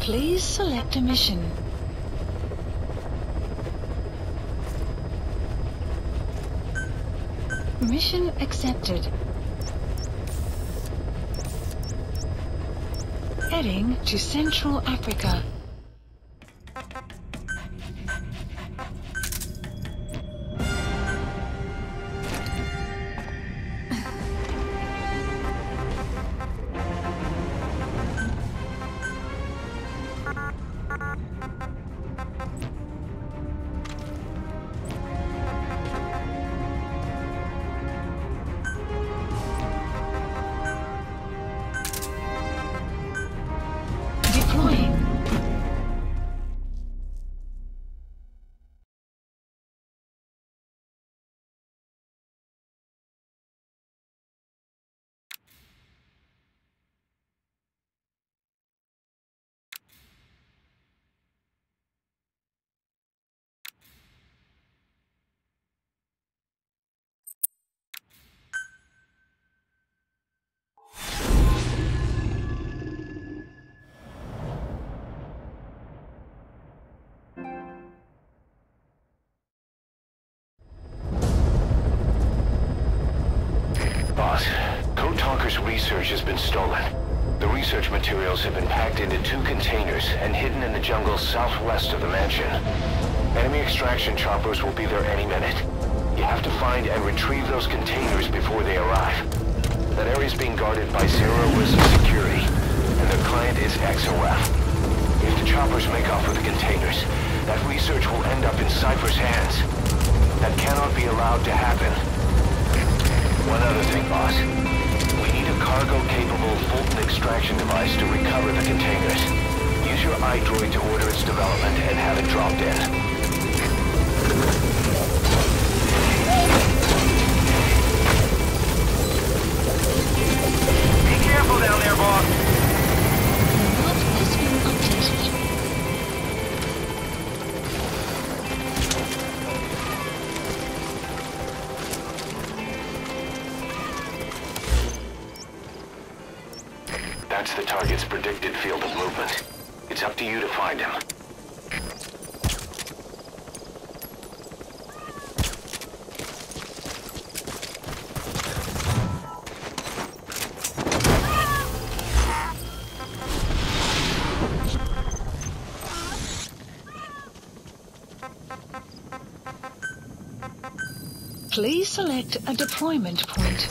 Please select a mission. Mission accepted. Heading to Central Africa. Research has been stolen. The research materials have been packed into 2 containers and hidden in the jungle southwest of the mansion. Enemy extraction choppers will be there any minute. You have to find and retrieve those containers before they arrive. That area is being guarded by zero-risk security, and their client is XOF. If the choppers make off with the containers, that research will end up in Cypher's hands. That cannot be allowed to happen. One other thing, boss. We need a cargo-capable Fulton extraction device to recover the containers. Use your iDroid to order its development and have it dropped in. Be careful down there, boss! What has been updated? That's the target's predicted field of movement. It's up to you to find him. Please select a deployment point.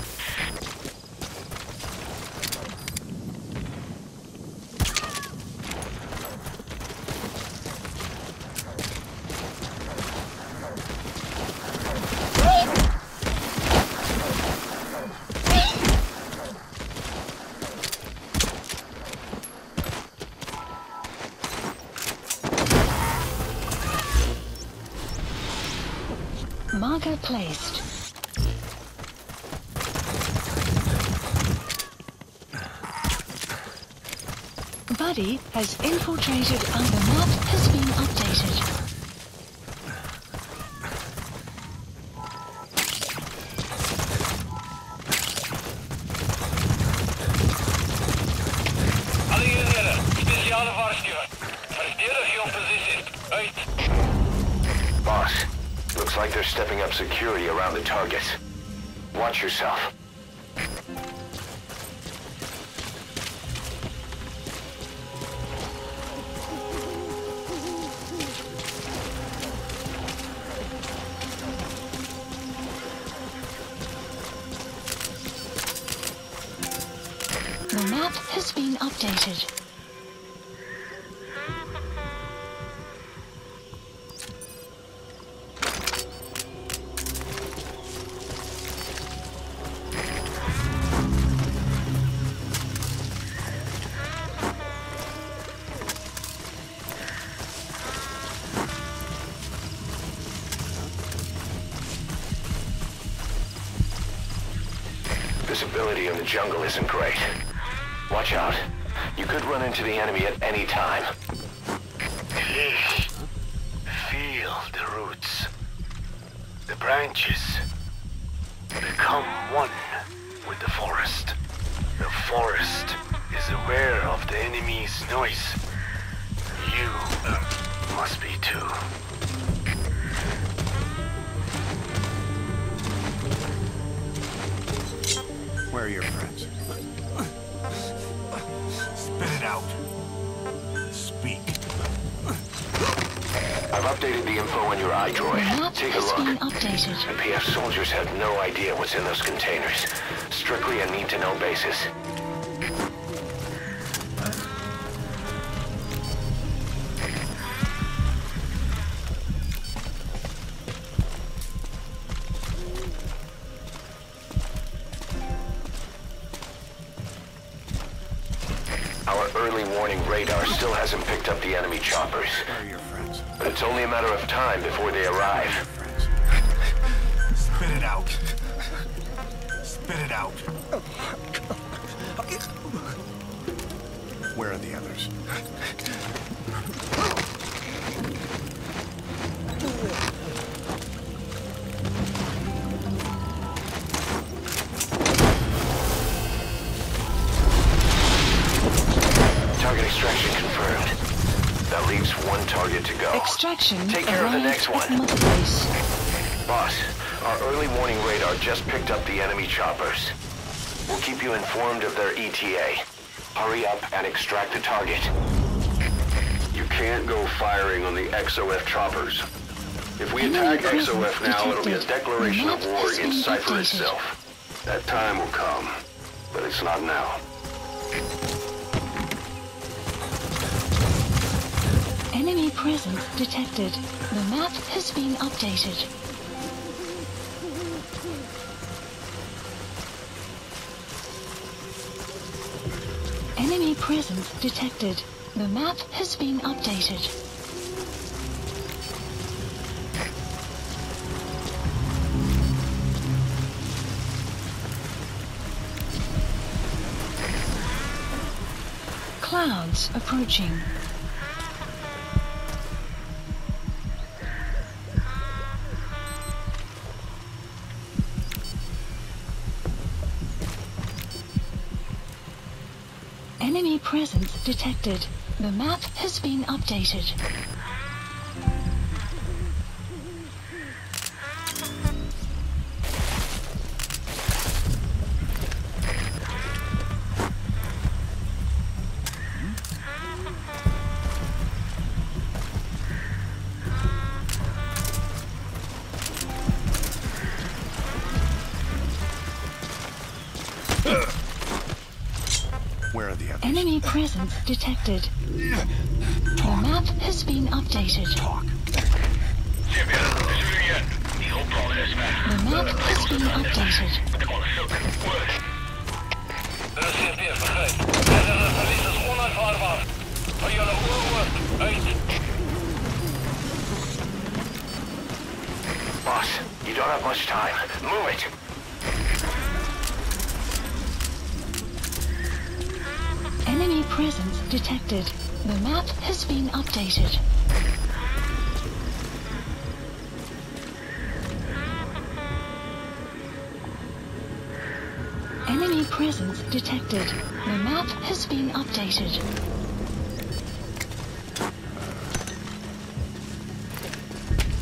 Marker placed. Buddy has infiltrated and the map has been updated. Alle eenheden, speciale waarschuwing. Verdedig jouw positie. Uit. Boss, looks like they're stepping up security around the targets. Watch yourself. The map has been updated. Visibility in the jungle isn't great. Watch out. You could run into the enemy at any time. Feel the roots. The branches. Become one with the forest. The forest is aware of the enemy's noise. You must be too. Where are your friends? Spit it out. Speak. I've updated the info on your The iDroid. map Take a has been look. updated. The PF soldiers have no idea what's in those containers. Strictly a need-to-know basis. Our early warning radar still hasn't picked up the enemy choppers. Where are your friends? But it's only a matter of time before they arrive. Friends. Spit it out. Spit it out. Where are the others? Target extraction confirmed. That leaves one target to go. Extraction Take care of the arrived next at one. Mother Base. Boss, our early warning radar just picked up the enemy choppers. We'll keep you informed of their ETA. Hurry up and extract the target. You can't go firing on the XOF choppers. If we attack XOF now, it'll be a declaration of war against Cypher itself. That time will come, but it's not now. Enemy presence detected. The map has been updated. Enemy presence detected. The map has been updated. Clouds approaching. Enemy presence detected. The map has been updated. Where are the others? Enemy presence detected. The map has been updated. Talk. Champion, this is again. The whole process, man. The map has been updated. Er is CFP begrijp. En verlies is onaanvaardbaar. Voor jullie oorworst. Uit. Boss, you don't have much time. Move it! Enemy presence detected. The map has been updated. Enemy presence detected. The map has been updated.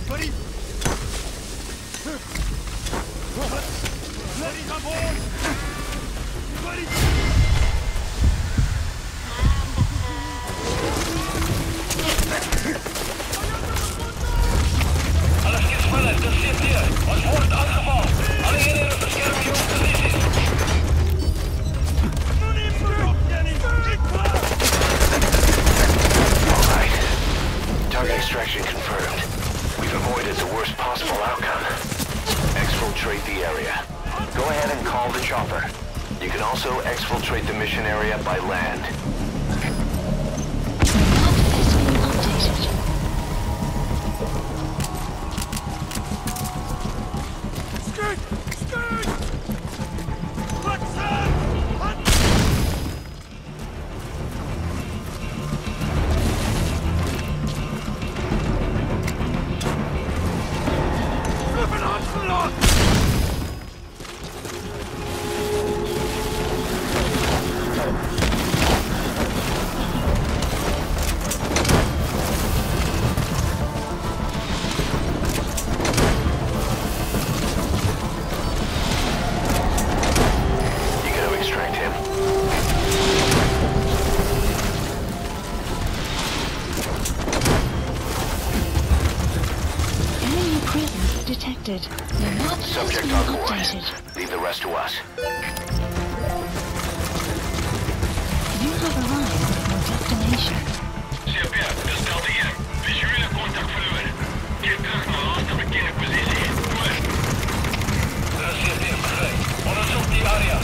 Buddy! Buddy, come on! Buddy! Alles geht schneller. Das steht hier. Uns wurden angebaut. Alle Eenheden beschermen ihre posities. Alright. Target extraction confirmed. We've avoided the worst possible outcome. Exfiltrate the area. Go ahead and call the chopper. You can also exfiltrate the mission area by land. The map has been updated. Skirt! Skirt! Hudson! Flippin' Ocelot! Subject been on board. updated. Leave the rest to us. You have arrived at your destination. CPR, dat is Delta hier. Visuele contact verloren. Keer terug naar laatste bekende positie. Goed. Er is CPR, begrijp. Onderzoek die area.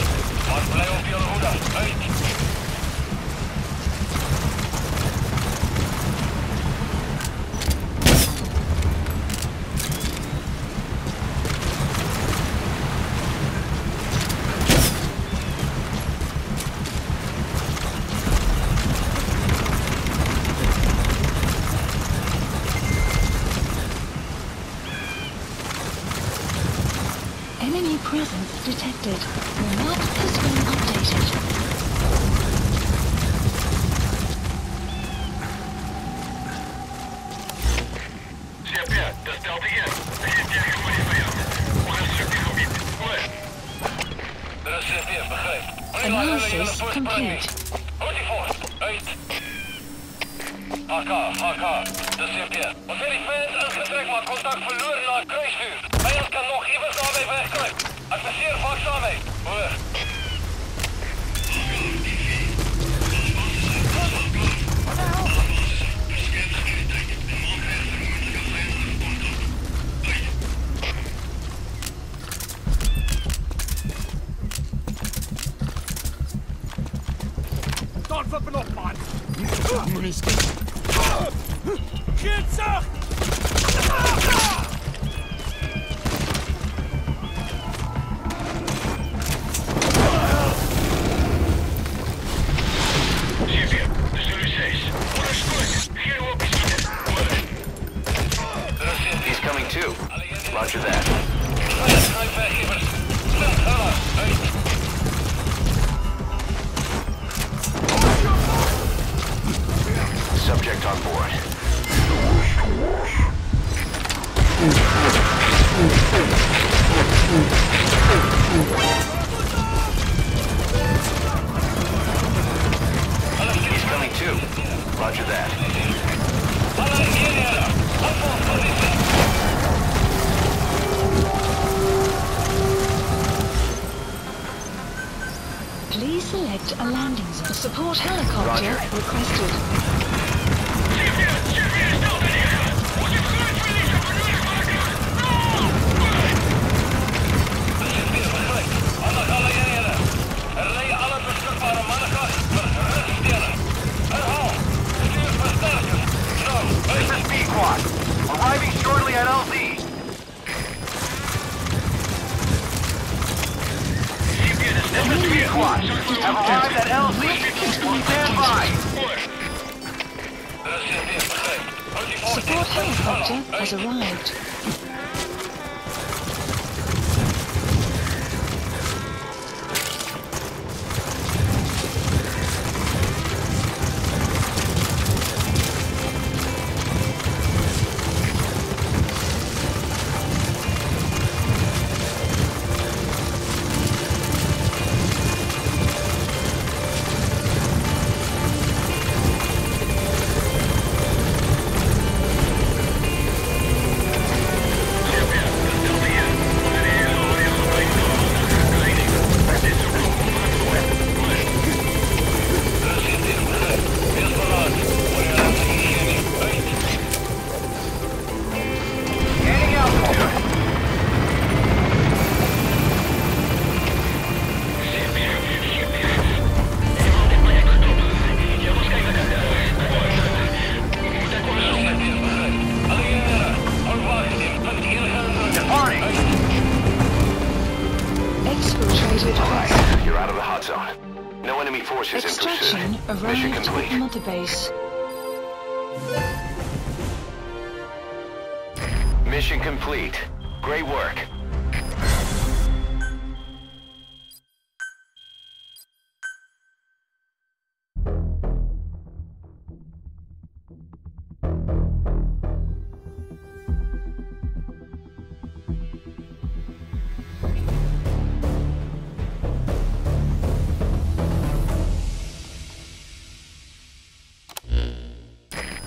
Maar blijf op jullie hoede. Uit. Enemy presence detected. The map has been updated. CPR, dat is Delta hier. We zijn tegen voor die vijand. We gaan terug die gebied. Goed. Er is CPR, begrijp. Analysis complete. Houd die voor. Uit. HK. Dat is CPR. We zijn die fans uitgetrekt, maar contact verloren naar het kruisvuur. Vijand kan nog even daarbij wegkruipen. Adviseer waakzaamheid. Hoor. Start flipping off, man! Geen zacht! He's coming too. Roger that. Subject on board. He's coming too. Roger that. Please select a landing zone. Support helicopter Roger. requested. This is B-Quad. Arriving shortly at LZ. This is B-Quad. Have arrived at LZ. Will stand by. Support helicopter has arrived. You're out of the hot zone. No enemy forces in Extraction pursuit. Mission arrived complete. at Mother Base. Mission complete. Great work.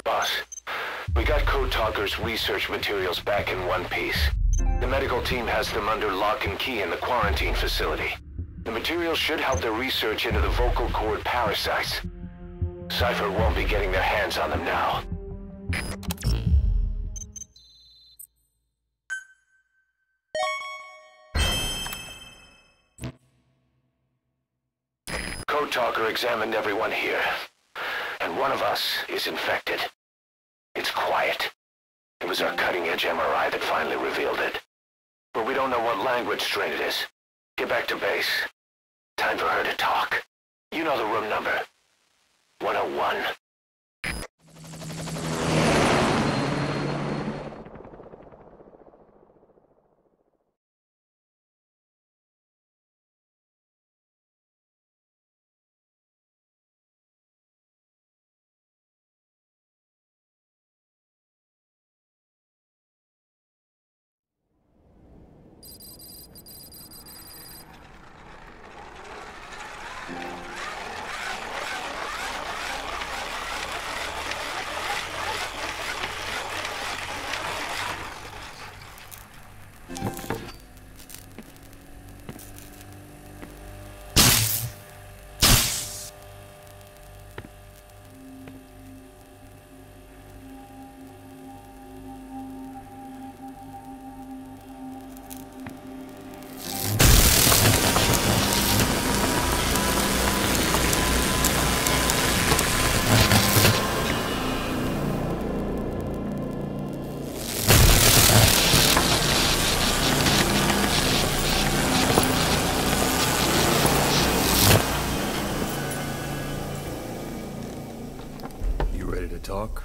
Boss, we got Code Talker's research materials back in one piece. The medical team has them under lock and key in the quarantine facility. The material should help their research into the vocal cord parasites. Cypher won't be getting their hands on them now. Code Talker examined everyone here, and one of us is infected. It's quiet. It was our cutting-edge MRI that finally revealed it. But we don't know what language strain it is. Get back to base. Time for her to talk. You know the room number. 101. Talk?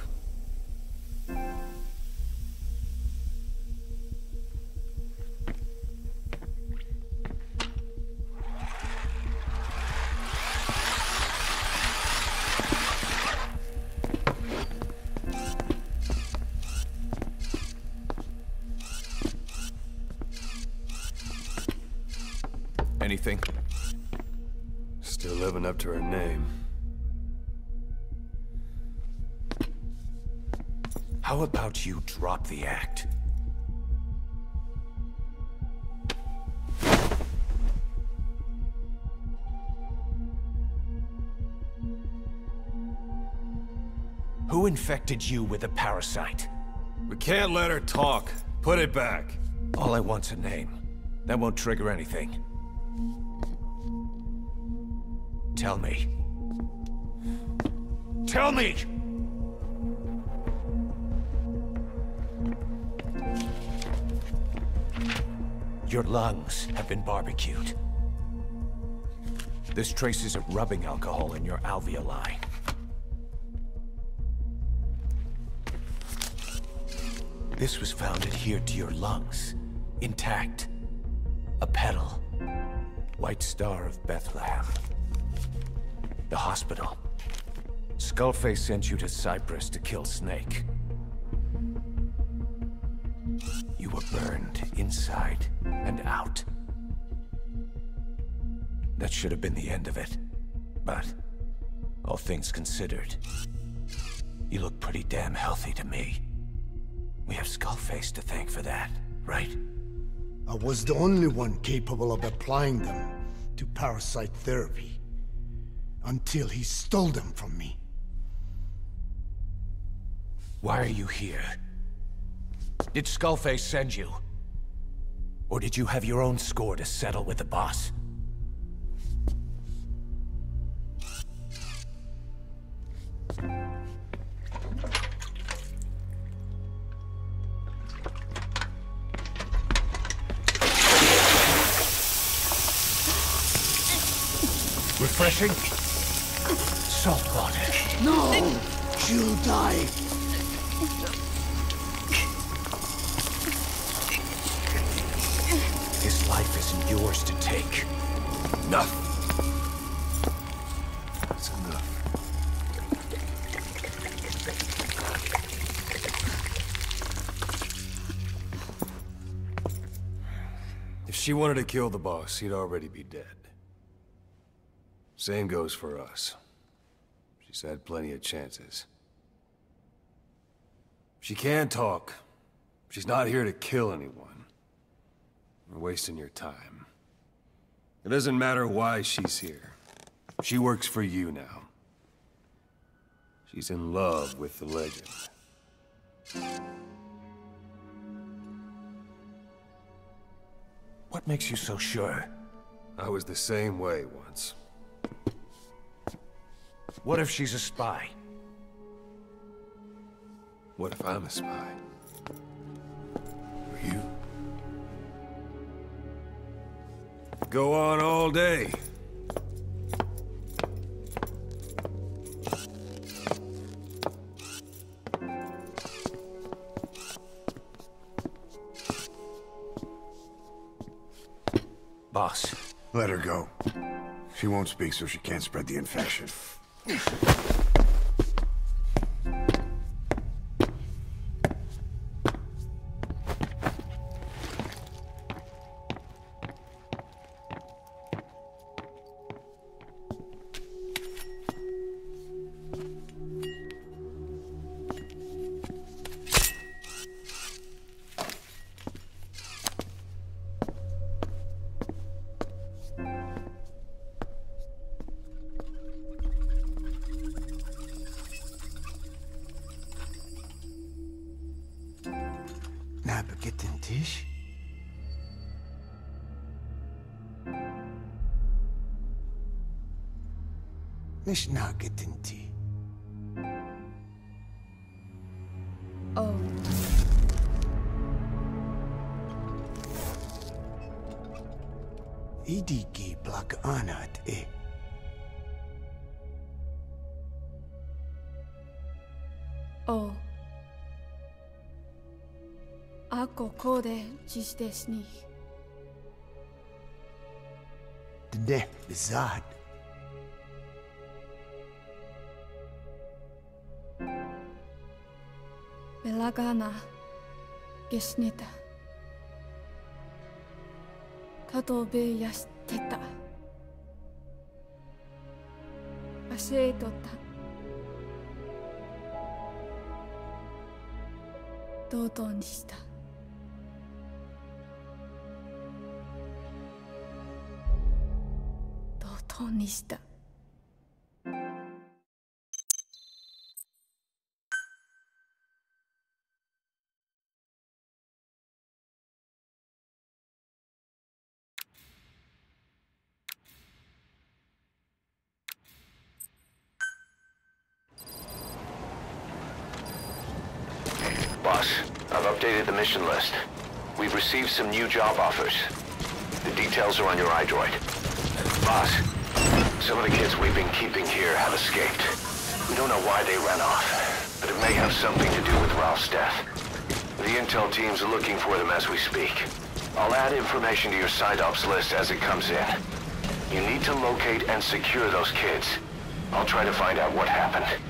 Anything? Still living up to her name. How about you drop the act? Who infected you with a parasite? We can't let her talk. Put it back. All I want's a name. That won't trigger anything. Tell me. Tell me! Your lungs have been barbecued. There's traces of rubbing alcohol in your alveoli. This was found adhered to your lungs, intact. A petal. White Star of Bethlehem. The hospital. Skullface sent you to Cyprus to kill Snake. You were burned inside and out. That should have been the end of it. But, all things considered, you look pretty damn healthy to me. We have Skullface to thank for that, right? I was the only one capable of applying them to parasite therapy. Until he stole them from me. Why are you here? Did Skullface send you? Or did you have your own score to settle with the boss? Refreshing? Salt water. No! She'll die! His life isn't yours to take. Enough. That's enough. If she wanted to kill the boss, he'd already be dead. Same goes for us. She's had plenty of chances. She can talk. She's not here to kill anyone. We're wasting your time. It doesn't matter why she's here. She works for you now. She's in love with the legend. What makes you so sure? I was the same way once. What if she's a spy? What if I'm a spy? Or you? Go on all day. Boss. Let her go. She won't speak, so she can't spread the infection. Nabegetten Tisch? Nicht nagetten Tee. Oh. Idiki plak anat e. Oh. Ako kode cisdesni. Dne bizad. Belagana gesnita. Katobe yasteta. Asetota. Dodoにした。ドドにした。Boss, I've updated the mission list. We've received some new job offers. The details are on your iDroid. Boss, some of the kids we've been keeping here have escaped. We don't know why they ran off, but it may have something to do with Ralph's death. The intel teams are looking for them as we speak. I'll add information to your side ops list as it comes in. You need to locate and secure those kids. I'll try to find out what happened.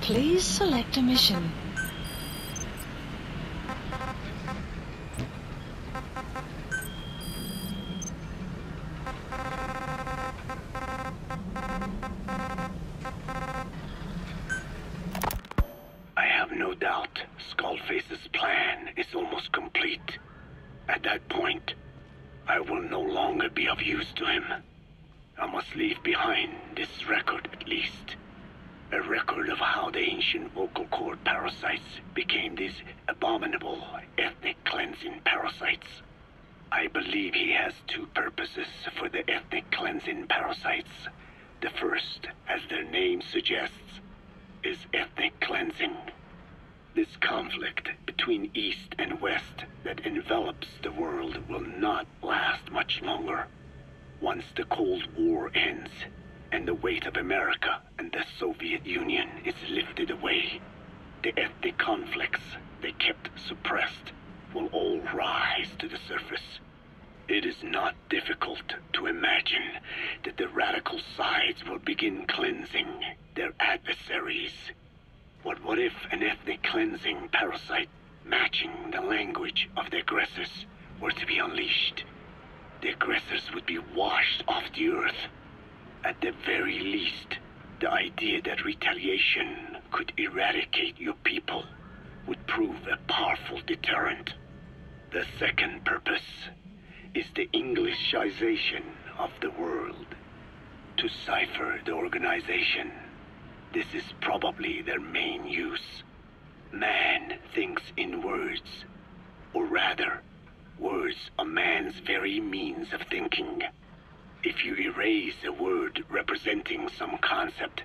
Please select a mission. I have no doubt Skullface's plan is almost complete. At that point, I will no longer be of use to him. I must leave behind this record at least. A record of how the ancient vocal cord parasites became these abominable ethnic cleansing parasites. I believe he has two purposes for the ethnic cleansing parasites. The first, as their name suggests, is ethnic cleansing. This conflict between East and West that envelops the world will not last much longer. Once the Cold War ends, and the weight of America and the Soviet Union is lifted away, the ethnic conflicts they kept suppressed will all rise to the surface. It is not difficult to imagine that the radical sides will begin cleansing their adversaries. What if an ethnic cleansing parasite matching the language of the aggressors, were to be unleashed, the aggressors would be washed off the earth. At the very least, the idea that retaliation could eradicate your people would prove a powerful deterrent. The second purpose is the Englishization of the world. To cipher the organization, this is probably their main use. Man thinks in words, or rather, words are man's very means of thinking. If you erase a word representing some concept,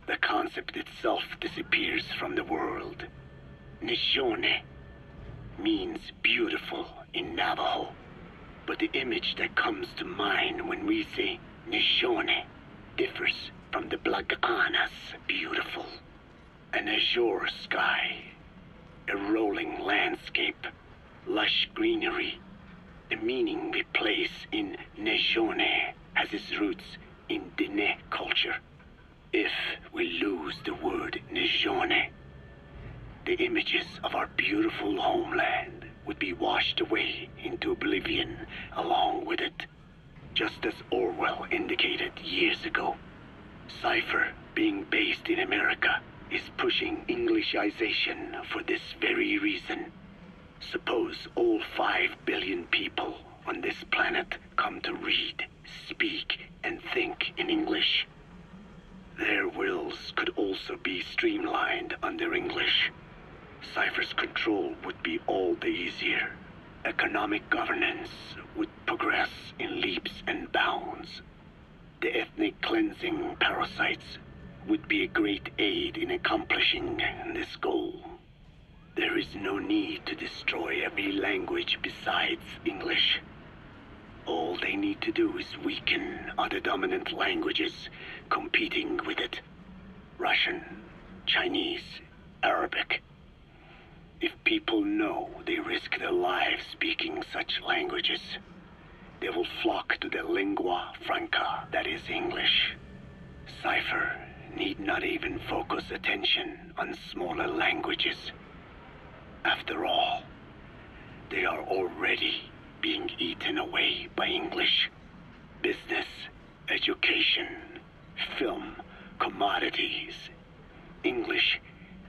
the concept itself disappears from the world. Nishone means beautiful in Navajo, but the image that comes to mind when we say Nishone differs from the Blagana's beautiful. An azure sky, a rolling landscape, lush greenery. The meaning we place in Nishone has its roots in Dene culture. If we lose the word Nishone, the images of our beautiful homeland would be washed away into oblivion along with it, just as Orwell indicated years ago. Cipher, being based in America, is pushing Englishization for this very reason. Suppose all 5 billion people on this planet come to read, speak, and think in English. Their wills could also be streamlined under English. Cipher's control would be all the easier. Economic governance would progress in leaps and bounds. The ethnic cleansing parasites would be a great aid in accomplishing this goal. There is no need to destroy every language besides English. All they need to do is weaken other dominant languages competing with it. Russian, Chinese, Arabic. If people know they risk their lives speaking such languages, they will flock to the lingua franca that is English. Cipher need not even focus attention on smaller languages. After all, they are already being eaten away by English. Business, education, film, commodities. English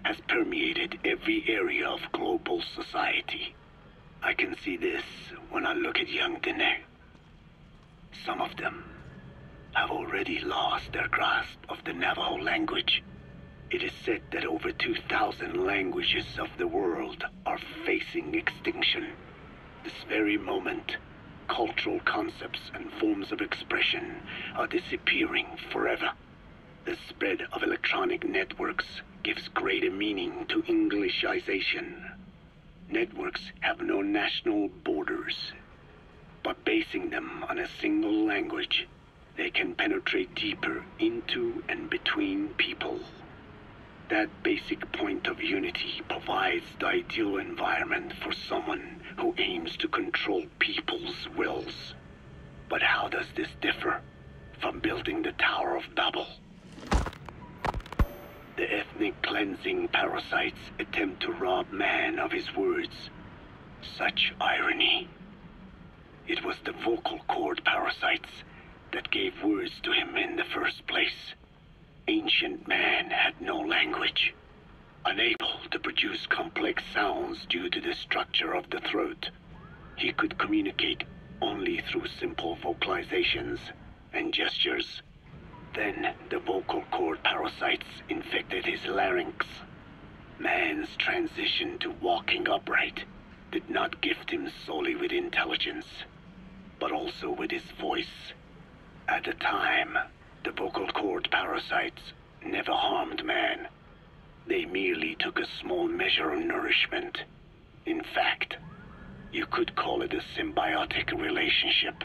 has permeated every area of global society. I can see this when I look at young Dene. Some of them have already lost their grasp of the Navajo language. It is said that over 2,000 languages of the world are facing extinction. This very moment, cultural concepts and forms of expression are disappearing forever. The spread of electronic networks gives greater meaning to Englishization. Networks have no national borders. By basing them on a single language, they can penetrate deeper into and between people. That basic point of unity provides the ideal environment for someone who aims to control people's wills. But how does this differ from building the Tower of Babel? The ethnic cleansing parasites attempt to rob man of his words. Such irony. It was the vocal cord parasites that gave words to him in the first place. Ancient man had no language. Unable to produce complex sounds due to the structure of the throat, he could communicate only through simple vocalizations and gestures. Then the vocal cord parasites infected his larynx. Man's transition to walking upright did not gift him solely with intelligence, but also with his voice. At the time, the vocal cord parasites never harmed man. They merely took a small measure of nourishment. In fact, you could call it a symbiotic relationship.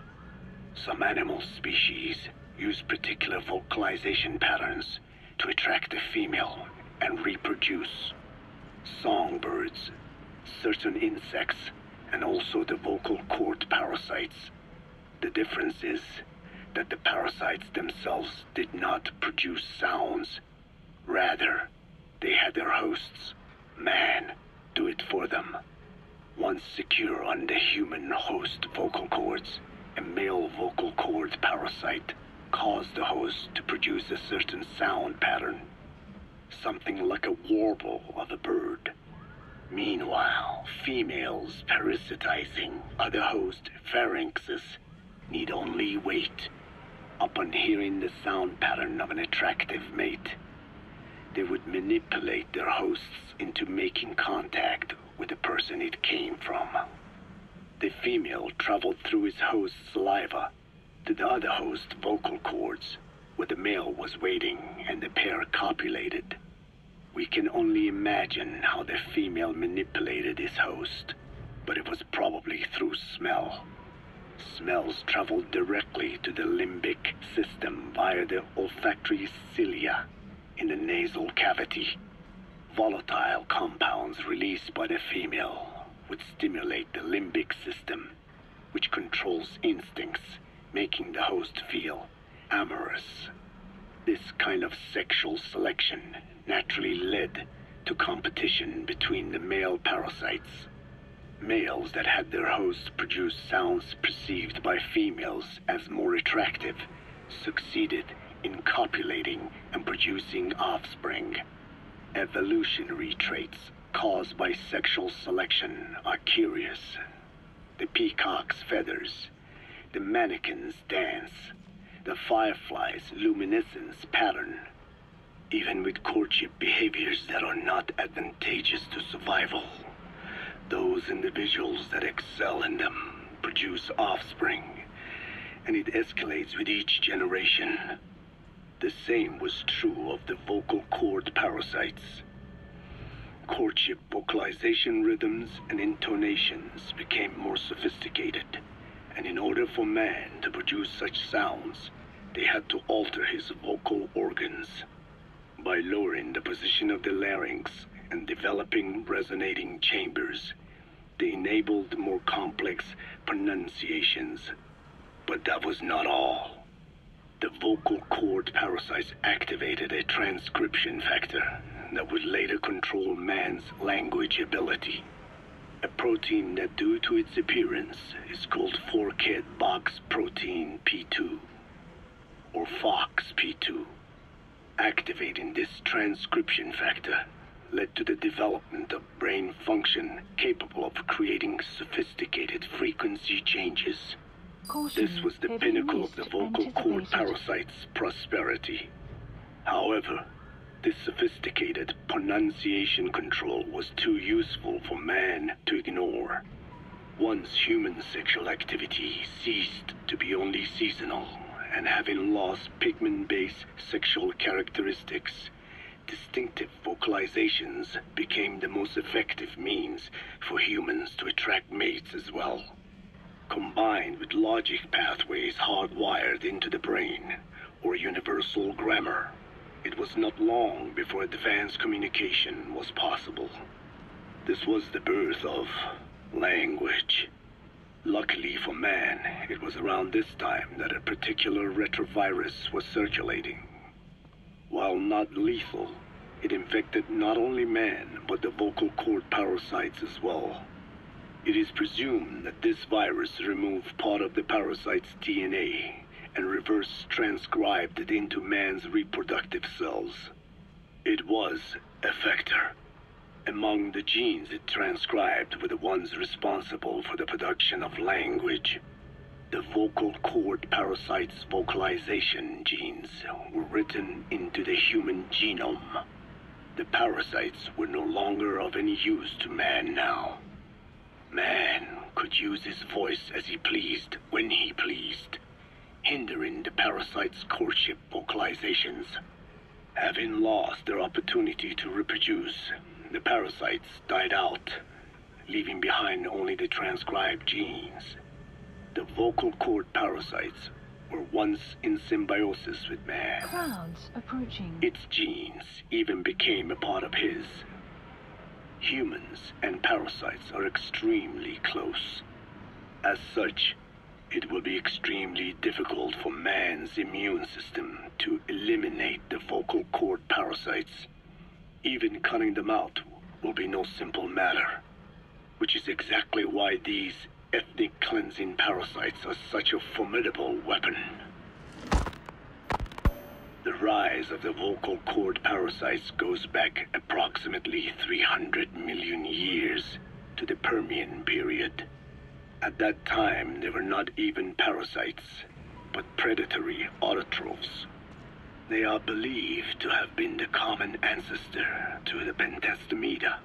Some animal species use particular vocalization patterns to attract a female and reproduce. Songbirds, certain insects, and also the vocal cord parasites. The difference is that the parasites themselves did not produce sounds. Rather, they had their hosts, man, do it for them. Once secure on the human host vocal cords, a male vocal cord parasite caused the host to produce a certain sound pattern, something like a warble of a bird. Meanwhile, females parasitizing other host pharynxes need only wait. Upon hearing the sound pattern of an attractive mate, they would manipulate their hosts into making contact with the person it came from. The female traveled through his host's saliva to the other host's vocal cords, where the male was waiting and the pair copulated. We can only imagine how the female manipulated his host, but it was probably through smell. Smells traveled directly to the limbic system via the olfactory cilia in the nasal cavity. Volatile compounds released by the female would stimulate the limbic system, which controls instincts, making the host feel amorous. This kind of sexual selection naturally led to competition between the male parasites. Males that had their hosts produce sounds perceived by females as more attractive succeeded in copulating and producing offspring. Evolutionary traits caused by sexual selection are curious. The peacock's feathers, the mannequin's dance, the firefly's luminescence pattern. Even with courtship behaviors that are not advantageous to survival, those individuals that excel in them produce offspring, and it escalates with each generation. The same was true of the vocal cord parasites. Courtship vocalization rhythms and intonations became more sophisticated, and in order for man to produce such sounds, they had to alter his vocal organs. By lowering the position of the larynx and developing resonating chambers, they enabled more complex pronunciations. But that was not all. The vocal cord parasites activated a transcription factor that would later control man's language ability. A protein that, due to its appearance, is called forkhead box protein P2, or FOXP2. Activating this transcription factor led to the development of brain function capable of creating sophisticated frequency changes. This was the pinnacle of the vocal cord parasite's prosperity. However, this sophisticated pronunciation control was too useful for man to ignore. Once human sexual activity ceased to be only seasonal, and having lost pigment-based sexual characteristics, distinctive vocalizations became the most effective means for humans to attract mates as well. Combined with logic pathways hardwired into the brain, or universal grammar, it was not long before advanced communication was possible. This was the birth of language. Luckily for man, it was around this time that a particular retrovirus was circulating. While not lethal, it infected not only man, but the vocal cord parasites as well. It is presumed that this virus removed part of the parasite's DNA and reverse transcribed it into man's reproductive cells. It was a vector. Among the genes it transcribed were the ones responsible for the production of language. The vocal cord parasite's vocalization genes were written into the human genome. The parasites were no longer of any use to man now. Man could use his voice as he pleased, when he pleased, hindering the parasite's courtship vocalizations. Having lost their opportunity to reproduce, the parasites died out, leaving behind only the transcribed genes. The vocal cord parasites were once in symbiosis with man. Clouds approaching. Its genes even became a part of his. Humans and parasites are extremely close. As such, it will be extremely difficult for man's immune system to eliminate the vocal cord parasites. Even cutting them out will be no simple matter, which is exactly why these ethnic cleansing parasites are such a formidable weapon. The rise of the vocal cord parasites goes back approximately 300 million years to the Permian period. At that time, they were not even parasites, but predatory autotrophs. They are believed to have been the common ancestor to the Pentastomida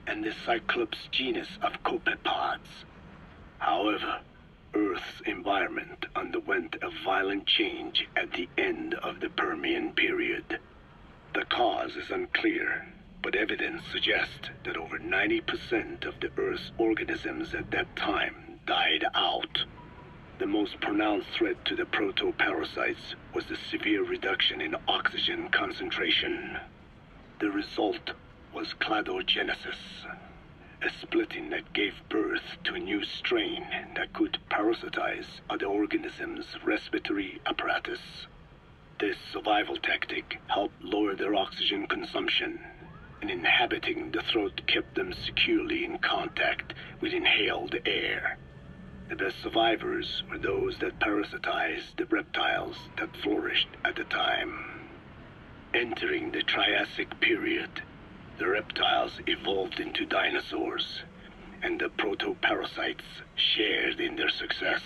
and the Cyclops genus of copepods. However, Earth's environment underwent a violent change at the end of the Permian period. The cause is unclear, but evidence suggests that over 90% of the Earth's organisms at that time died out. The most pronounced threat to the protoparasites was the severe reduction in oxygen concentration. The result was cladogenesis, a splitting that gave birth to a new strain that could parasitize other organisms' respiratory apparatus. This survival tactic helped lower their oxygen consumption, and inhabiting the throat kept them securely in contact with inhaled air. The best survivors were those that parasitized the reptiles that flourished at the time. Entering the Triassic period, the reptiles evolved into dinosaurs, and the protoparasites shared in their success.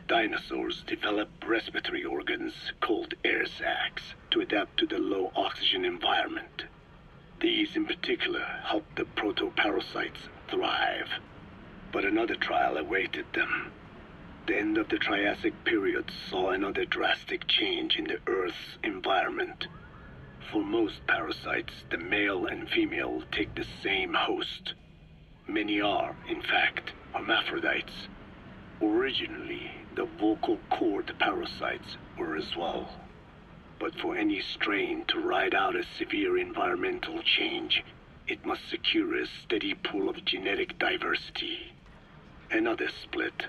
Dinosaurs developed respiratory organs called air sacs to adapt to the low oxygen environment. These in particular helped the protoparasites thrive. But another trial awaited them. The end of the Triassic period saw another drastic change in the Earth's environment. For most parasites, the male and female take the same host. Many are, in fact, hermaphrodites. Originally, the vocal cord parasites were as well. But for any strain to ride out a severe environmental change, it must secure a steady pool of genetic diversity. Another split.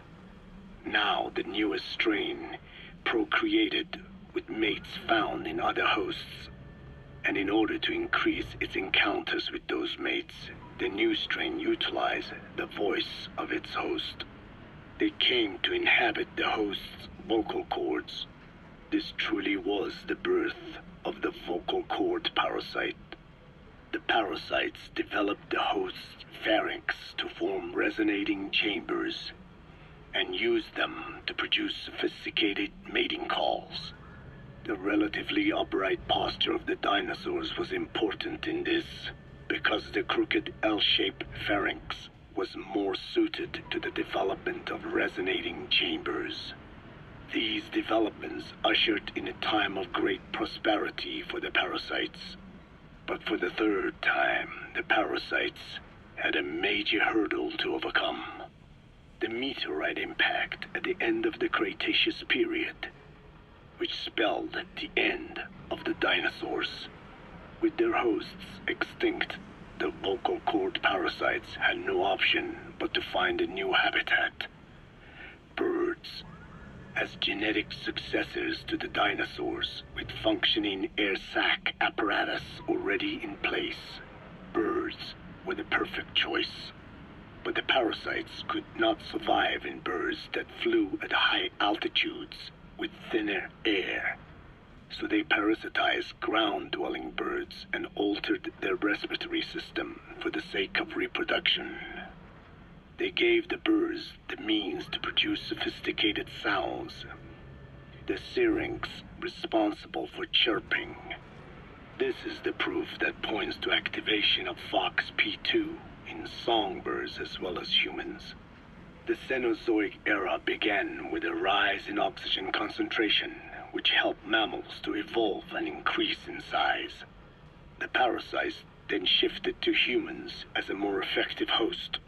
Now the newest strain procreated with mates found in other hosts. And in order to increase its encounters with those mates, the new strain utilized the voice of its host. They came to inhabit the host's vocal cords. This truly was the birth of the vocal cord parasite. The parasites developed the host's pharynx to form resonating chambers and used them to produce sophisticated mating calls. The relatively upright posture of the dinosaurs was important in this, because the crooked L-shaped pharynx was more suited to the development of resonating chambers. These developments ushered in a time of great prosperity for the parasites. But for the third time, the parasites had a major hurdle to overcome. The meteorite impact at the end of the Cretaceous period, which spelled the end of the dinosaurs. With their hosts extinct, the vocal cord parasites had no option but to find a new habitat. Birds. As genetic successors to the dinosaurs, with functioning air sac apparatus already in place, birds were the perfect choice. But the parasites could not survive in birds that flew at high altitudes with thinner air. So they parasitized ground-dwelling birds and altered their respiratory system for the sake of reproduction. They gave the birds the means to produce sophisticated sounds, the syrinx responsible for chirping. This is the proof that points to activation of FOXP2 in songbirds as well as humans. The Cenozoic era began with a rise in oxygen concentration, which helped mammals to evolve and increase in size. The parasites then shifted to humans as a more effective host.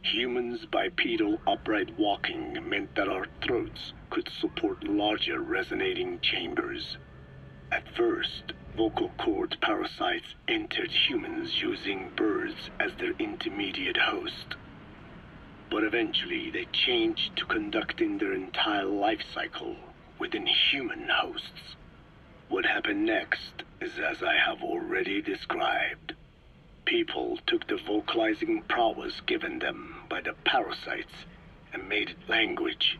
Humans' bipedal upright walking meant that our throats could support larger resonating chambers. At first, vocal cord parasites entered humans using birds as their intermediate host. But eventually they changed to conducting their entire life cycle within human hosts. What happened next is as I have already described. People took the vocalizing prowess given them by the parasites and made it language.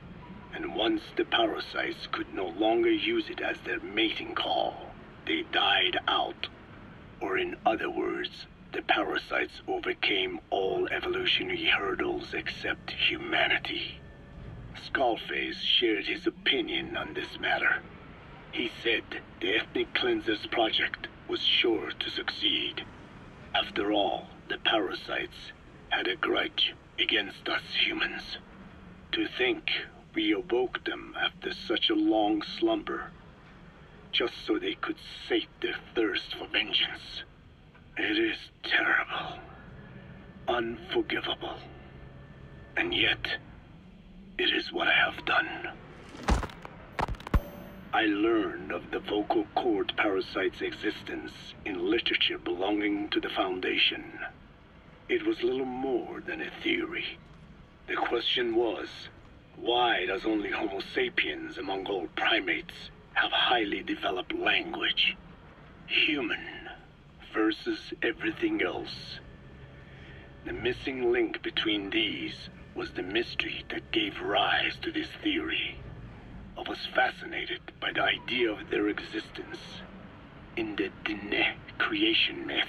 And once the parasites could no longer use it as their mating call, they died out. Or in other words, the parasites overcame all evolutionary hurdles except humanity. Skullface shared his opinion on this matter. He said the Ethnic Cleansers Project was sure to succeed. After all, the parasites had a grudge against us humans. To think we awoke them after such a long slumber, just so they could sate their thirst for vengeance. It is terrible, unforgivable, and yet, it is what I have done. I learned of the vocal cord parasite's existence in literature belonging to the Foundation. It was little more than a theory. The question was, why does only Homo sapiens among all primates have highly developed language? Human versus everything else. The missing link between these was the mystery that gave rise to this theory. I was fascinated by the idea of their existence. In the Dene creation myth,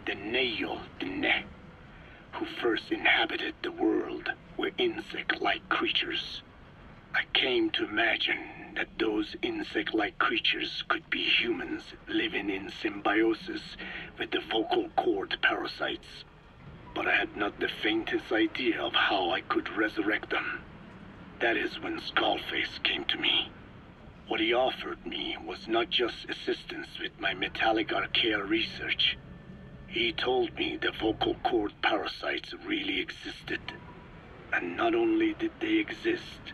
the Neyo Dene, who first inhabited the world, were insect-like creatures. I came to imagine that those insect-like creatures could be humans living in symbiosis with the vocal cord parasites. But I had not the faintest idea of how I could resurrect them. That is when Skullface came to me. What he offered me was not just assistance with my metallic archaea research. He told me the vocal cord parasites really existed. And not only did they exist,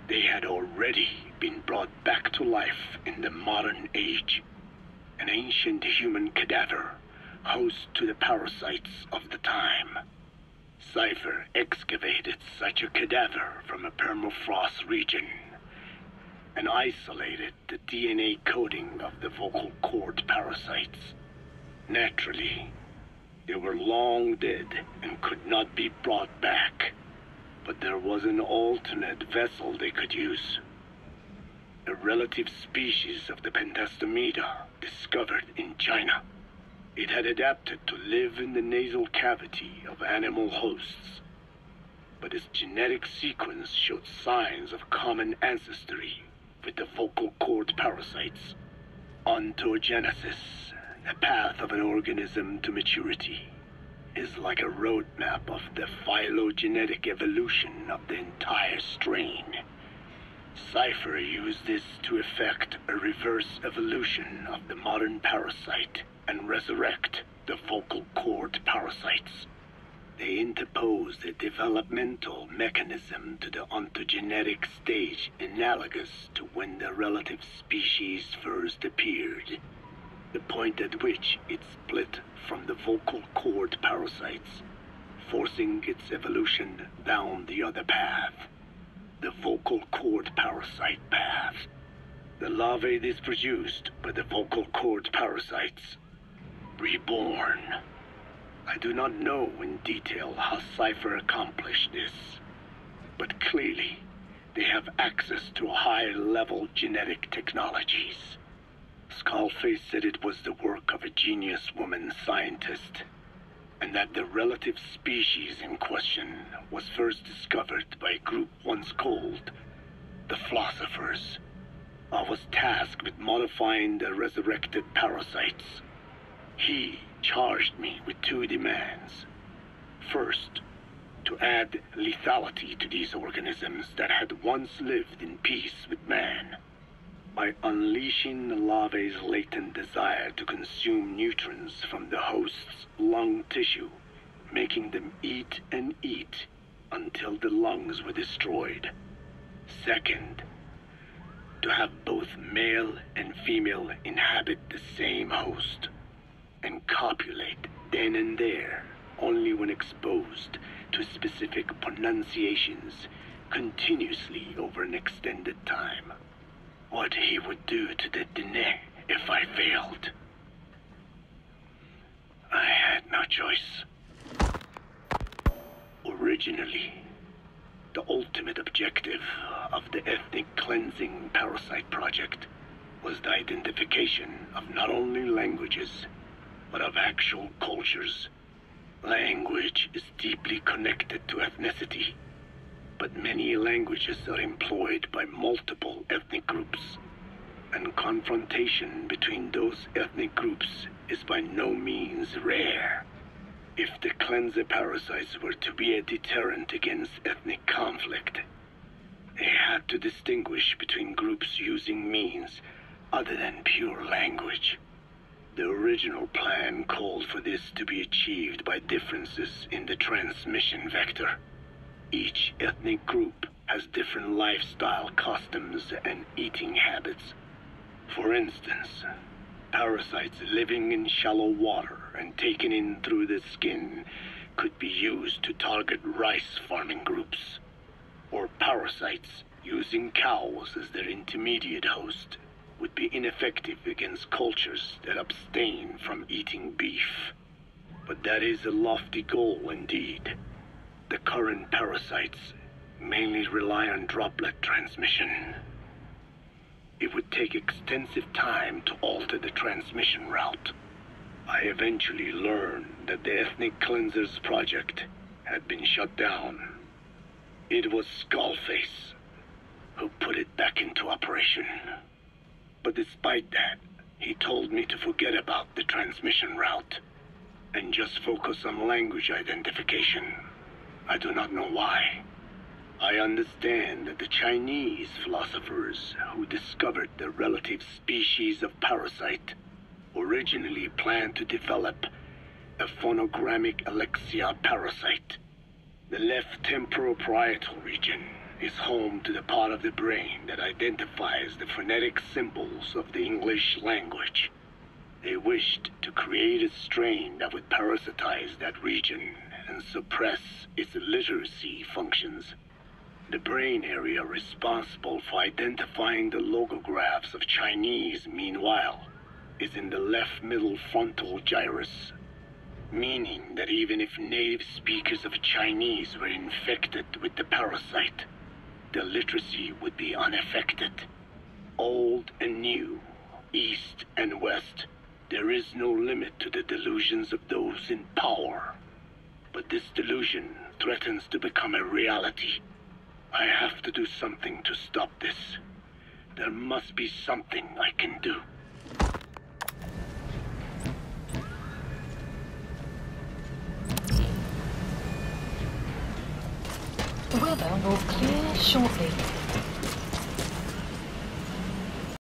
they had already been brought back to life in the modern age. An ancient human cadaver, host to the parasites of the time. Cypher excavated such a cadaver from a permafrost region and isolated the DNA coding of the vocal cord parasites. Naturally, they were long dead and could not be brought back, but there was an alternate vessel they could use. A relative species of the Pentastomida discovered in China. It had adapted to live in the nasal cavity of animal hosts, but its genetic sequence showed signs of common ancestry with the vocal cord parasites. Ontogenesis, the path of an organism to maturity, is like a roadmap of the phylogenetic evolution of the entire strain. Cypher used this to effect a reverse evolution of the modern parasite and resurrect the vocal cord parasites. They interposed a developmental mechanism to the ontogenetic stage analogous to when the relative species first appeared, the point at which it split from the vocal cord parasites, forcing its evolution down the other path, the vocal cord parasite path. The larvae is produced by the vocal cord parasites, reborn. I do not know in detail how Cypher accomplished this, but clearly they have access to high-level genetic technologies. Skullface said it was the work of a genius woman scientist, and that the relative species in question was first discovered by a group once called the Philosophers. I was tasked with modifying the resurrected parasites. He charged me with two demands. First, to add lethality to these organisms that had once lived in peace with man, by unleashing the larvae's latent desire to consume nutrients from the host's lung tissue, making them eat and eat until the lungs were destroyed. Second, to have both male and female inhabit the same host and copulate then and there only when exposed to specific pronunciations continuously over an extended time. What he would do to the Dene if I failed. I had no choice. Originally, the ultimate objective of the ethnic cleansing parasite project was the identification of not only languages, but of actual cultures. Language is deeply connected to ethnicity, but many languages are employed by multiple ethnic groups, and confrontation between those ethnic groups is by no means rare. If the cleanser parasites were to be a deterrent against ethnic conflict, they had to distinguish between groups using means other than pure language. The original plan called for this to be achieved by differences in the transmission vector. Each ethnic group has different lifestyle customs and eating habits. For instance, parasites living in shallow water and taken in through the skin could be used to target rice farming groups, or parasites using cows as their intermediate host would be ineffective against cultures that abstain from eating beef. But that is a lofty goal indeed. The current parasites mainly rely on droplet transmission. It would take extensive time to alter the transmission route. I eventually learned that the Ethnic Cleansers project had been shut down. It was Skullface who put it back into operation. But despite that, he told me to forget about the transmission route and just focus on language identification. I do not know why. I understand that the Chinese philosophers who discovered the relative species of parasite originally planned to develop a phonogrammic Alexia parasite. The left temporal parietal region is home to the part of the brain that identifies the phonetic symbols of the English language. They wished to create a strain that would parasitize that region and suppress its literacy functions. The brain area responsible for identifying the logographs of Chinese, meanwhile, is in the left middle frontal gyrus, meaning that even if native speakers of Chinese were infected with the parasite, the literacy would be unaffected. Old and new, east and west, there is no limit to the delusions of those in power. But this delusion threatens to become a reality. I have to do something to stop this. There must be something I can do. The weather will clear shortly.